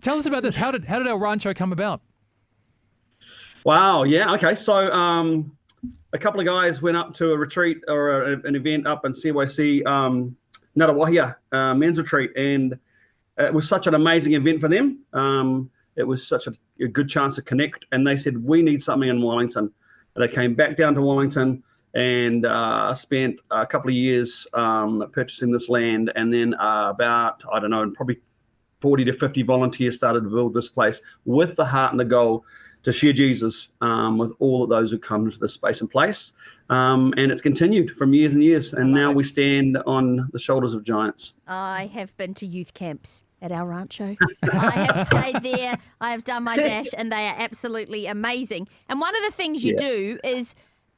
Tell us about this. How did our Rancho come about? Wow. Yeah. Okay. So a couple of guys went up to a retreat or an event up in CYC, Ngaruawahia men's retreat, and it was such an amazing event for them. It was such a good chance to connect, and they said, we need something in Wellington. And they came back down to Wellington and spent a couple of years purchasing this land, and then about, I don't know, probably 40 to 50 volunteers started to build this place with the heart and the goal to share Jesus with all of those who come to this space and place. And it's continued from years and years. And now we stand on the shoulders of giants. I have been to youth camps at our Rancho. I have stayed there. I have done my dash, and they are absolutely amazing. And one of the things you do is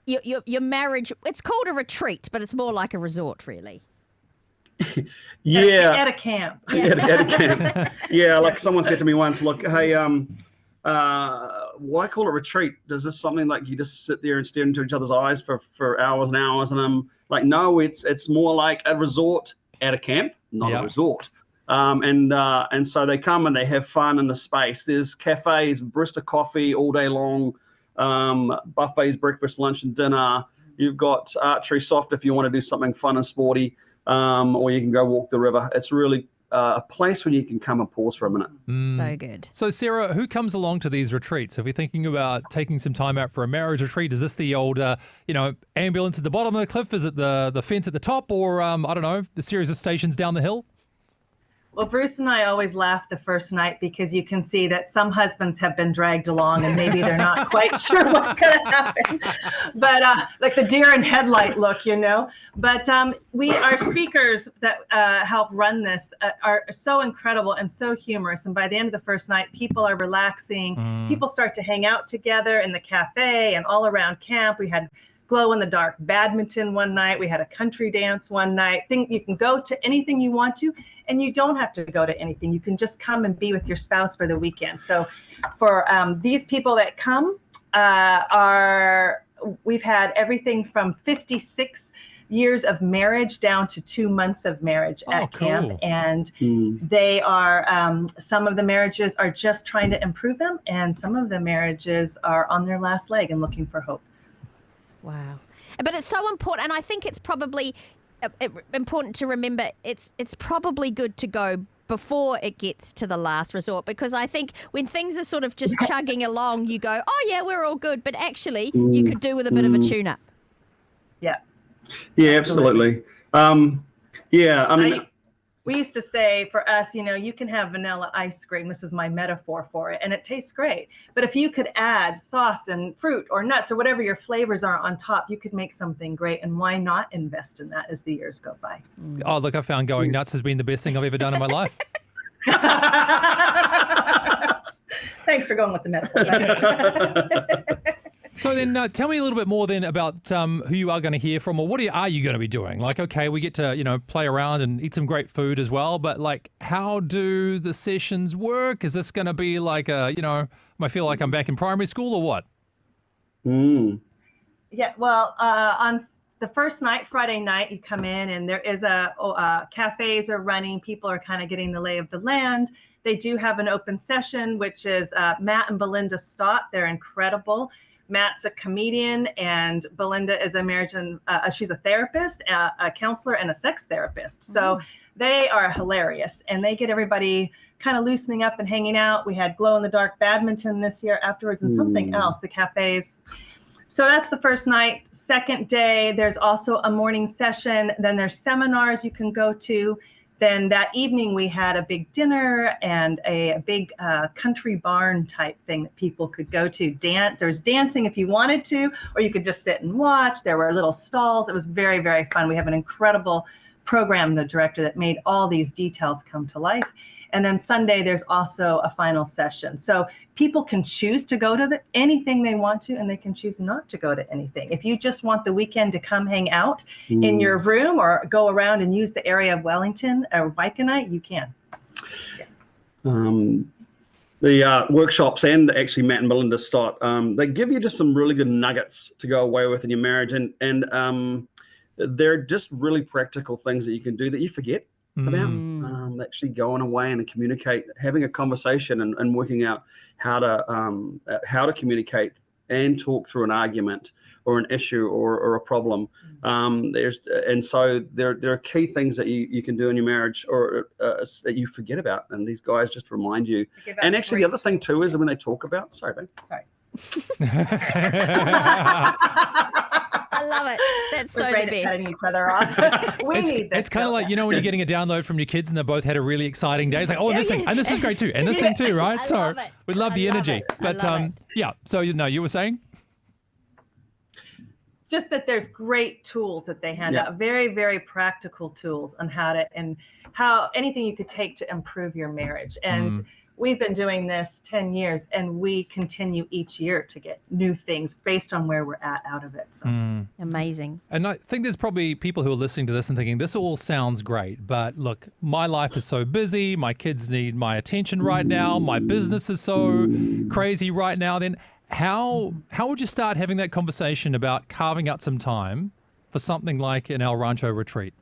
your marriage. It's called a retreat, but it's more like a resort, really. Yeah. At a camp. At a camp. Yeah, like someone said to me once, look, hey, why call it retreat? Does this something like you just sit there and stare into each other's eyes for hours and hours? And I'm like, no, it's more like a resort at a camp, not a resort. And so they come and they have fun in the space. There's cafes, barista coffee all day long, buffets, breakfast, lunch, and dinner. You've got archery soft if you want to do something fun and sporty, or you can go walk the river. It's really a place where you can come and pause for a minute. So good. So, Sarah, who comes along to these retreats? If we're thinking about taking some time out for a marriage retreat, is this the old, ambulance at the bottom of the cliff? Is it the fence at the top, or I don't know, the series of stations down the hill? Well, Bruce and I always laugh the first night because you can see that some husbands have been dragged along and maybe they're not quite sure what's going to happen. But like the deer in headlight look, But our speakers that help run this are so incredible and so humorous. And by the end of the first night, people are relaxing. People start to hang out together in the cafe and all around camp. We had glow-in-the-dark badminton one night. We had a country dance one night. You can go to anything you want to, and you don't have to go to anything. You can just come and be with your spouse for the weekend. So for these people that come, we've had everything from 56 years of marriage down to 2 months of marriage at camp. And they are, some of the marriages are just trying to improve them, and some of the marriages are on their last leg and looking for hope. Wow. But it's so important, and I think it's probably important to remember it's probably good to go before it gets to the last resort, because I think when things are sort of just chugging along, you go, oh, yeah, we're all good. But actually, you could do with a bit of a tune-up. Yeah. Yeah, absolutely. We used to say for us, you can have vanilla ice cream. This is my metaphor for it. And it tastes great. But if you could add sauce and fruit or nuts or whatever your flavors are on top, you could make something great. And why not invest in that as the years go by? Oh, look, I found going nuts has been the best thing I've ever done in my life. Thanks for going with the metaphor. So then tell me a little bit more then about who you are going to hear from, or what are you going to be doing? Like, okay, we get to, play around and eat some great food as well, but like, how do the sessions work? Is this going to be like I feel like I'm back in primary school or what? Yeah, well, on the first night, Friday night, you come in and there is cafes are running. People are kind of getting the lay of the land. They do have an open session, which is Matt and Belinda Stott. They're incredible. Matt's a comedian, and Belinda is a marriage and she's a therapist, a counselor, and a sex therapist. So they are hilarious, and they get everybody kind of loosening up and hanging out. We had glow-in-the-dark badminton this year afterwards, and something else, the cafes. So that's the first night. Second day, there's also a morning session. Then there's seminars you can go to. Then that evening we had a big dinner and a big country barn type thing that people could go to. There's dancing if you wanted to, or you could just sit and watch. There were little stalls. It was very, very fun. We have an incredible program, the director, that made all these details come to life. And then Sunday, there's also a final session. So people can choose to go to anything they want to, and they can choose not to go to anything. If you just want the weekend to come hang out in your room or go around and use the area of Wellington or Waikanae, you can. The workshops and actually Matt and Belinda Stott, they give you just some really good nuggets to go away with in your marriage. And they're just really practical things that you can do that you forget about. actually going away and communicate, having a conversation and working out how to communicate and talk through an argument or an issue or a problem. So there are key things that you can do in your marriage or that you forget about, and these guys just remind you. And actually, the other thing too is when they talk about. Sorry, babe. Sorry. I love it. That's We're so great the at best. cutting each other off. We need this. It's kind of like, you know, when you're getting a download from your kids and they both had a really exciting day. It's like, oh, this thing, and this is great too, and this thing too, right? I love it. We love the I love energy. it. I But love it. yeah, so you were saying? Just that there's great tools that they hand out, very, very practical tools on how anything you could take to improve your marriage. And we've been doing this 10 years, and we continue each year to get new things based on where we're at out of it. So. Amazing. And I think there's probably people who are listening to this and thinking, this all sounds great, but look, my life is so busy. My kids need my attention right now. My business is so crazy right now. Then how would you start having that conversation about carving out some time for something like an El Rancho retreat?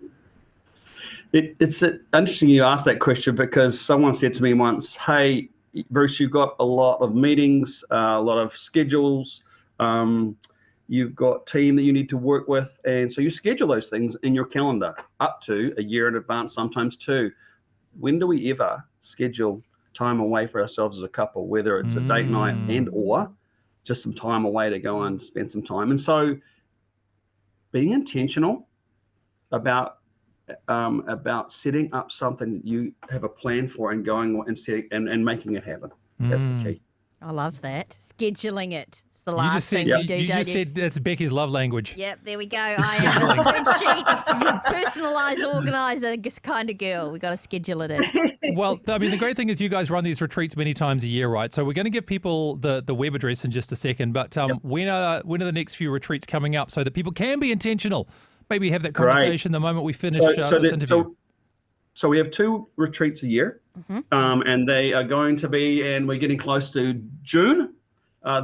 It's interesting you asked that question, because someone said to me once, hey, Bruce, you've got a lot of meetings, a lot of schedules, you've got team that you need to work with, and so you schedule those things in your calendar up to a year in advance, sometimes two. When do we ever schedule time away for ourselves as a couple, whether it's a date night and or just some time away to go and spend some time? And so being intentional about setting up something that you have a plan for and going and setting and making it happen. That's the key. I love that. Scheduling it. It's the You last just said, thing we do, you don't just you? said that's Becky's love language. Yep, there we go. I am a spreadsheet, personalised, organiser kind of girl. We got to schedule it in. Well, I mean, the great thing is you guys run these retreats many times a year, right? So we're going to give people the web address in just a second. But when are the next few retreats coming up so that people can be intentional? Maybe have that conversation the moment we finish this interview. So we have 2 retreats a year, and they are going to be, and we're getting close to June.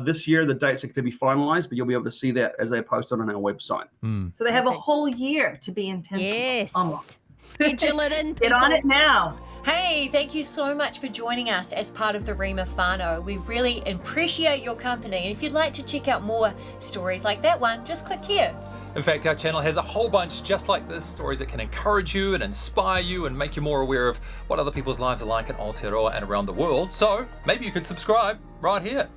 This year, the dates are going to be finalized, but you'll be able to see that as they post on our website. So they have a whole year to be intentional. Yes. Almost. Schedule it in, Get on people. it now. Hey, thank you so much for joining us as part of the Rhema whānau. We really appreciate your company. And if you'd like to check out more stories like that one, just click here. In fact, our channel has a whole bunch just like this, stories that can encourage you and inspire you and make you more aware of what other people's lives are like in Aotearoa and around the world. So maybe you could subscribe right here.